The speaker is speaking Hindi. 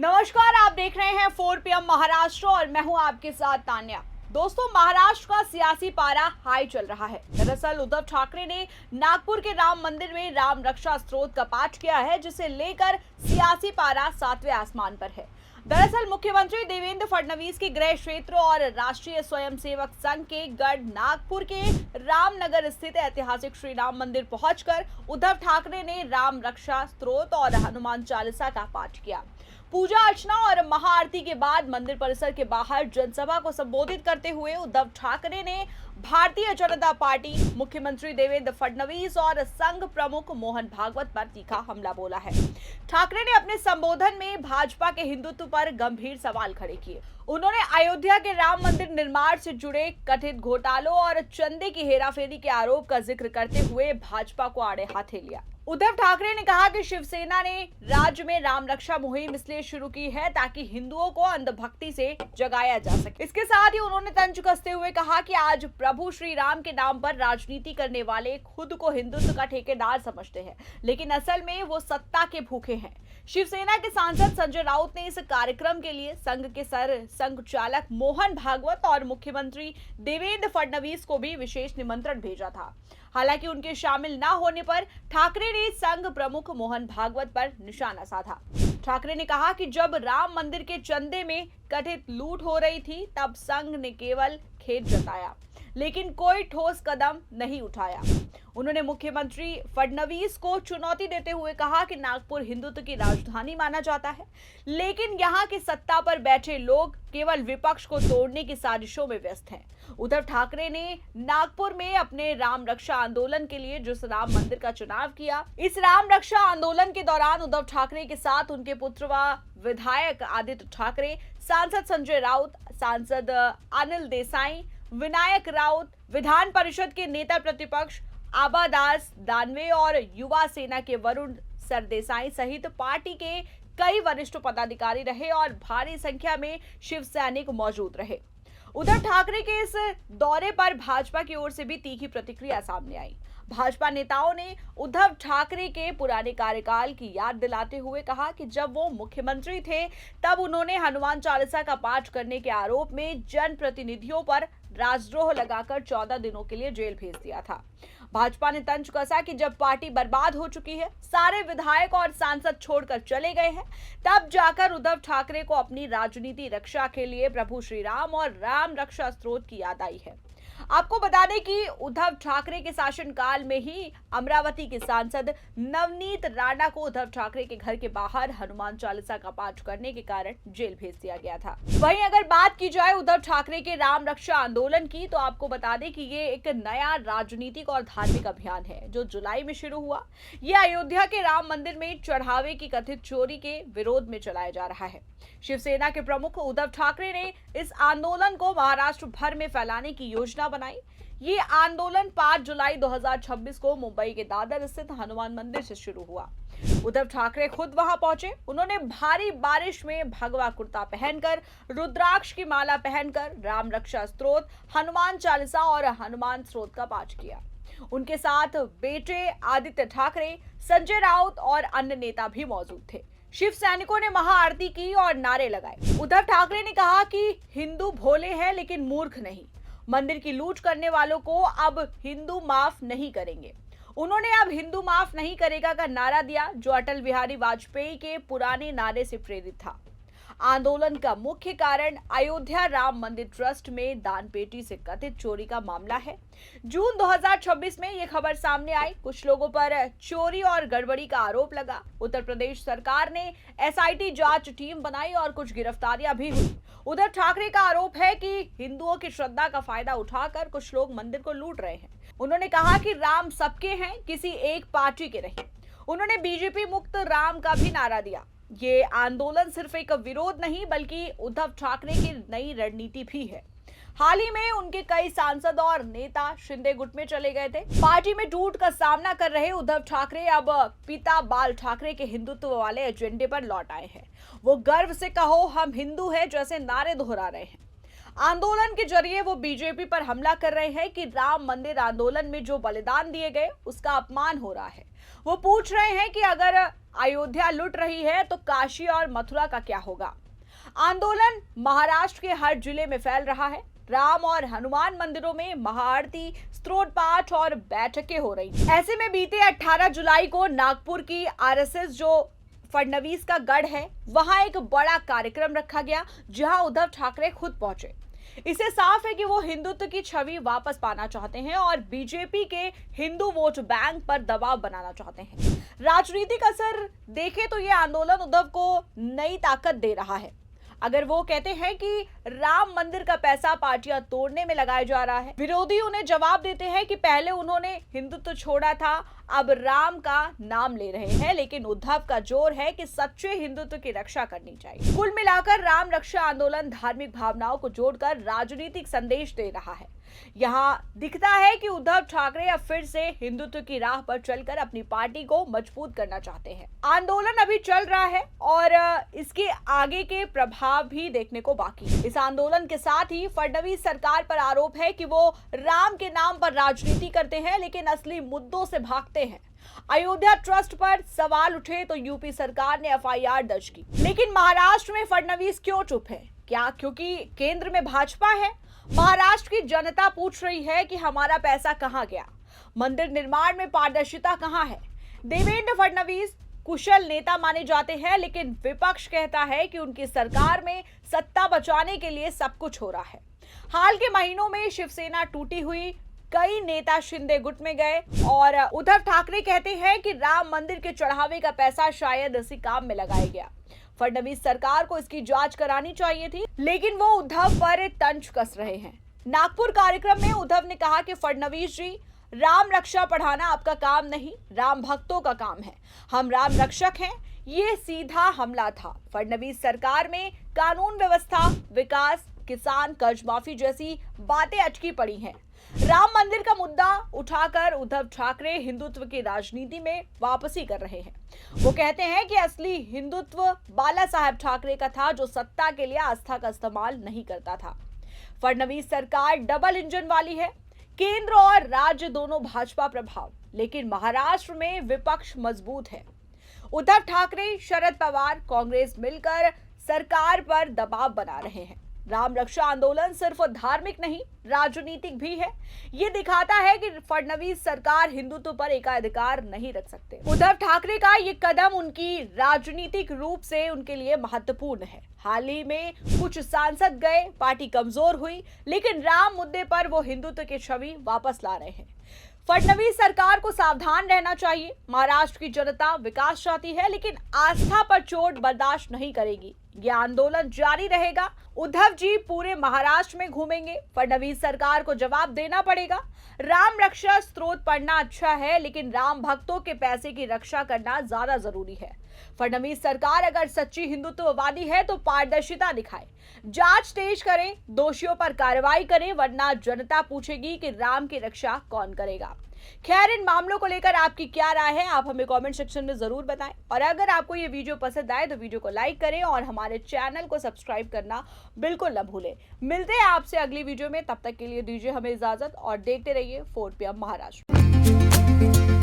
नमस्कार, आप देख रहे हैं 4 PM महाराष्ट्र और मैं हूं आपके साथ तान्या। दोस्तों, महाराष्ट्र का सियासी पारा हाई चल रहा है। दरअसल उद्धव ठाकरे ने नागपुर के राम मंदिर में राम रक्षा स्तोत्र का पाठ किया है, जिसे लेकर सियासी पारा 7वें आसमान पर है। दरअसल मुख्यमंत्री देवेंद्र फडणवीस के गृह क्षेत्र और राष्ट्रीय स्वयंसेवक संघ के गढ़ नागपुर के रामनगर स्थित ऐतिहासिक श्री राम मंदिर पहुंचकर उद्धव ठाकरे ने राम रक्षा स्तोत्र और हनुमान चालीसा का पाठ किया। पूजा अर्चना और महाआरती के बाद मंदिर परिसर के बाहर जनसभा को संबोधित करते हुए उद्धव ठाकरे ने भारतीय जनता पार्टी, मुख्यमंत्री देवेंद्र फडणवीस और संघ प्रमुख मोहन भागवत पर तीखा हमला बोला है। ठाकरे ने अपने संबोधन में भाजपा के हिंदुत्व पर गंभीर सवाल खड़े किए। उन्होंने अयोध्या के राम मंदिर निर्माण से जुड़े कथित घोटालों और चंदे की हेराफेरी के आरोप का जिक्र करते हुए भाजपा को आड़े हाथे लिया। उद्धव ठाकरे ने कहा कि शिवसेना ने राज्य में राम रक्षा मुहिम इसलिए शुरू की है ताकि हिंदुओं को अंधभक्ति से जगाया जा सके। इसके साथ ही उन्होंने तंज कसते हुए कहा कि आज प्रभु श्री राम के नाम पर राजनीति करने वाले खुद को हिंदुत्व का ठेकेदार समझते हैं, लेकिन असल में वो सत्ता के भूखे हैं। शिवसेना के सांसद संजय राउत ने इस कार्यक्रम के लिए संघ के संघ चालक मोहन भागवत और मुख्यमंत्री देवेंद्र फडणवीस को भी विशेष निमंत्रण भेजा था। हालांकि उनके शामिल न होने पर ठाकरे ने संघ प्रमुख मोहन भागवत पर निशाना साधा। ठाकरे ने कहा कि जब राम मंदिर के चंदे में कथित लूट हो रही थी, तब संघ ने केवल खेद जताया, लेकिन कोई ठोस कदम नहीं उठाया। उन्होंने मुख्यमंत्री फडणवीस को चुनौती देते हुए कहा कि नागपुर हिंदुत्व की राजधानी माना जाता है, लेकिन यहाँ के सत्ता पर बैठे लोग केवल विपक्ष को तोड़ने की साजिशों में व्यस्त हैं। उद्धव ठाकरे ने नागपुर में अपने राम रक्षा आंदोलन के लिए जिस राम मंदिर का चुनाव किया, इस राम रक्षा आंदोलन के दौरान उद्धव ठाकरे के साथ उनके पुत्र व विधायक आदित्य ठाकरे, सांसद संजय राउत, सांसद अनिल देसाई, विनायक राउत, विधान परिषद के नेता प्रतिपक्ष आबा दास दानवे और युवा सेना के वरुण सरदेसाई सहित पार्टी के कई वरिष्ठ पदाधिकारी रहे और भारी संख्या में शिव सैनिक मौजूद रहे। उद्धव ठाकरे के इस दौरे पर भाजपा की ओर से भी तीखी प्रतिक्रिया सामने आई। भाजपा नेताओं ने उद्धव ठाकरे के पुराने कार्यकाल की याद दिलाते हुए कहा कि जब वो मुख्यमंत्री थे, तब उन्होंने हनुमान चालीसा का पाठ करने के आरोप में जनप्रतिनिधियों पर राजद्रोह लगाकर 14 दिनों के लिए जेल भेज दिया था। भाजपा ने तंज कसा कि जब पार्टी बर्बाद हो चुकी है, सारे विधायक और सांसद छोड़कर चले गए हैं, तब जाकर उद्धव ठाकरे को अपनी राजनीति रक्षा के लिए प्रभु श्री राम और राम रक्षा स्तोत्र की याद आई है। आपको बता दें कि उद्धव ठाकरे के शासनकाल में ही अमरावती के सांसद नवनीत राणा को उद्धव ठाकरे के घर के बाहर हनुमान चालीसा का पाठ करने के कारण जेल भेज दिया गया था। वहीं अगर बात की जाए उद्धव ठाकरे के राम रक्षा आंदोलन की, तो आपको बता दें कि ये एक नया राजनीतिक और धार्मिक अभियान है जो जुलाई में शुरू हुआ। ये अयोध्या के राम मंदिर में चढ़ावे की कथित चोरी के विरोध में चलाया जा रहा है। शिवसेना के प्रमुख उद्धव ठाकरे ने इस आंदोलन को महाराष्ट्र भर में फैलाने की योजना बनाई। ये आंदोलन 5 जुलाई 2026 को मुंबई के दादर स्थित हनुमान मंदिर से शुरू हुआ। उद्धव ठाकरे खुद वहां पहुंचे। उन्होंने भारी बारिश में भगवा कुर्ता पहनकर, रुद्राक्ष की माला पहनकर राम रक्षा स्तोत्र, हनुमान चालीसा और हनुमान स्तोत्र का पाठ किया। उनके साथ बेटे आदित्य ठाकरे, संजय राउत और अन्य नेता भी मौजूद थे। शिव सैनिकों ने महाआरती की और नारे लगाए। उद्धव ठाकरे ने कहा कि हिंदू भोले हैं लेकिन मूर्ख नहीं। मंदिर की लूट करने वालों को अब हिंदू माफ नहीं करेंगे। उन्होंने अब हिंदू माफ नहीं करेगा का नारा दिया, जो अटल बिहारी वाजपेयी के पुराने नारे से प्रेरित था। आंदोलन का मुख्य कारण अयोध्या राम मंदिर ट्रस्ट में दान पेटी से कथित चोरी का मामला है। जून 2026 में यह खबर सामने आई। कुछ लोगों पर चोरी और गड़बड़ी का आरोप लगा। उत्तर प्रदेश सरकार ने एसआईटी जांच टीम बनाई और कुछ गिरफ्तारियां भी हुई। उद्धव ठाकरे का आरोप है कि हिंदुओं की श्रद्धा का फायदा उठाकर कुछ लोग मंदिर को लूट रहे हैं। उन्होंने कहा कि राम सबके हैं, किसी एक पार्टी के नहीं। उन्होंने बीजेपी मुक्त राम का भी नारा दिया। ये आंदोलन सिर्फ एक विरोध नहीं बल्कि उद्धव ठाकरे की नई रणनीति भी है। हाल ही में उनके कई सांसद और नेता शिंदे गुट में चले गए थे। पार्टी में टूट का सामना कर रहे उद्धव ठाकरे अब पिता बाल ठाकरे के हिंदुत्व वाले एजेंडे पर लौट आए हैं। वो गर्व से कहो हम हिंदू हैं जैसे नारे दोहरा रहे हैं। आंदोलन के जरिए वो बीजेपी पर हमला कर रहे हैं कि राम मंदिर आंदोलन में जो बलिदान दिए गए उसका अपमान हो रहा है। वो पूछ रहे हैं कि अगर अयोध्या लुट रही है तो काशी और मथुरा का क्या होगा। आंदोलन महाराष्ट्र के हर जिले में फैल रहा है। राम और हनुमान मंदिरों में महाआरती, स्तोत्र पाठ और बैठकें हो रही। ऐसे में बीते 18 जुलाई को नागपुर की आरएसएस जो फडणवीस का गढ़ है, वहां एक बड़ा कार्यक्रम रखा गया, जहां उद्धव ठाकरे खुद पहुंचे। इससे साफ है कि वो हिंदुत्व की छवि वापस पाना चाहते हैं और बीजेपी के हिंदू वोट बैंक पर दबाव बनाना चाहते हैं। राजनीतिक असर देखें तो ये आंदोलन उद्धव को नई ताकत दे रहा है। अगर वो कहते हैं कि राम मंदिर का पैसा पार्टियां तोड़ने में लगाया जा रहा है, विरोधी उन्हें जवाब देते हैं कि पहले उन्होंने हिंदुत्व छोड़ा था, अब राम का नाम ले रहे हैं। लेकिन उद्धव का जोर है कि सच्चे हिंदुत्व की रक्षा करनी चाहिए। कुल मिलाकर राम रक्षा आंदोलन धार्मिक भावनाओं को जोड़कर राजनीतिक संदेश दे रहा है। यहाँ दिखता है कि उद्धव ठाकरे अब फिर से हिंदुत्व की राह पर चलकर अपनी पार्टी को मजबूत करना चाहते हैं। आंदोलन अभी चल रहा है और इसके आगे के प्रभाव भी देखने को बाकी है। इस आंदोलन के साथ ही फडणवीस सरकार पर आरोप है कि वो राम के नाम पर राजनीति करते हैं, लेकिन असली मुद्दों से भागते हैं। अयोध्या ट्रस्ट पर सवाल उठे तो यूपी सरकार ने एफआईआर दर्ज की, लेकिन महाराष्ट्र में फडणवीस क्यों चुप है? क्या क्योंकि केंद्र में भाजपा है? महाराष्ट्र की जनता पूछ रही है कि हमारा पैसा कहां गया, मंदिर निर्माण में पारदर्शिता कहां है। देवेंद्र फडणवीस कुशल नेता माने जाते हैं, लेकिन विपक्ष कहता है कि उनकी सरकार में सत्ता बचाने के लिए सब कुछ हो रहा है। हाल के महीनों में शिवसेना टूटी हुई, कई नेता शिंदे गुट में गए और उद्धव ठाकरे कहते हैं कि राम मंदिर के चढ़ावे का पैसा शायद इसी काम में लगाया गया। फडणवीस सरकार को इसकी जांच करानी चाहिए थी, लेकिन वो उद्धव पर तंज कस रहे हैं। नागपुर कार्यक्रम में उद्धव ने कहा कि फडणवीस जी, राम रक्षा पढ़ाना आपका काम नहीं, राम भक्तों का काम है। हम राम रक्षक हैं। ये सीधा हमला था। फडणवीस सरकार में कानून व्यवस्था, विकास, किसान कर्ज माफी जैसी बातें अटकी पड़ी हैं। राम मंदिर का मुद्दा उठाकर उद्धव ठाकरे हिंदुत्व की राजनीति में वापसी कर रहे हैं। वो कहते हैं कि असली हिंदुत्व बाला साहेब ठाकरे का था, जो सत्ता के लिए आस्था का इस्तेमाल नहीं करता था। फडणवीस सरकार डबल इंजन वाली है, केंद्र और राज्य दोनों भाजपा प्रभाव, लेकिन महाराष्ट्र में विपक्ष मजबूत है। उद्धव ठाकरे, शरद पवार, कांग्रेस मिलकर सरकार पर दबाव बना रहे हैं। राम रक्षा आंदोलन सिर्फ धार्मिक नहीं, राजनीतिक भी है। ये दिखाता है कि फडणवीस सरकार हिंदुत्व पर एकाधिकार नहीं रख सकते। उद्धव ठाकरे का ये कदम उनकी राजनीतिक रूप से उनके लिए महत्वपूर्ण है। हाल ही में कुछ सांसद गए, पार्टी कमजोर हुई, लेकिन राम मुद्दे पर वो हिंदुत्व की छवि वापस ला रहे हैं। फडणवीस सरकार को सावधान रहना चाहिए। महाराष्ट्र की जनता विकास चाहती है, लेकिन आस्था पर चोट बर्दाश्त नहीं करेगी। ये आंदोलन जारी रहेगा। उद्धव जी पूरे महाराष्ट्र में घूमेंगे। फडणवीस सरकार को जवाब देना पड़ेगा। राम रक्षा स्तोत्र पढ़ना अच्छा है, लेकिन राम भक्तों के पैसे की रक्षा करना ज्यादा जरूरी है। फडणवीस सरकार अगर सच्ची हिंदुत्ववादी है तो पारदर्शिता दिखाए, जांच तेज करें, दोषियों पर कार्रवाई करें, वरना जनता पूछेगी कि राम की रक्षा कौन करेगा। खैर, इन मामलों को लेकर आपकी क्या राय है, आप हमें कमेंट सेक्शन में जरूर बताएं। और अगर आपको ये वीडियो पसंद आए तो वीडियो को लाइक करें और हमारे चैनल को सब्सक्राइब करना बिल्कुल न भूलें। मिलते हैं आपसे अगली वीडियो में, तब तक के लिए दीजिए हमें इजाजत और देखते रहिए 4 PM महाराष्ट्र।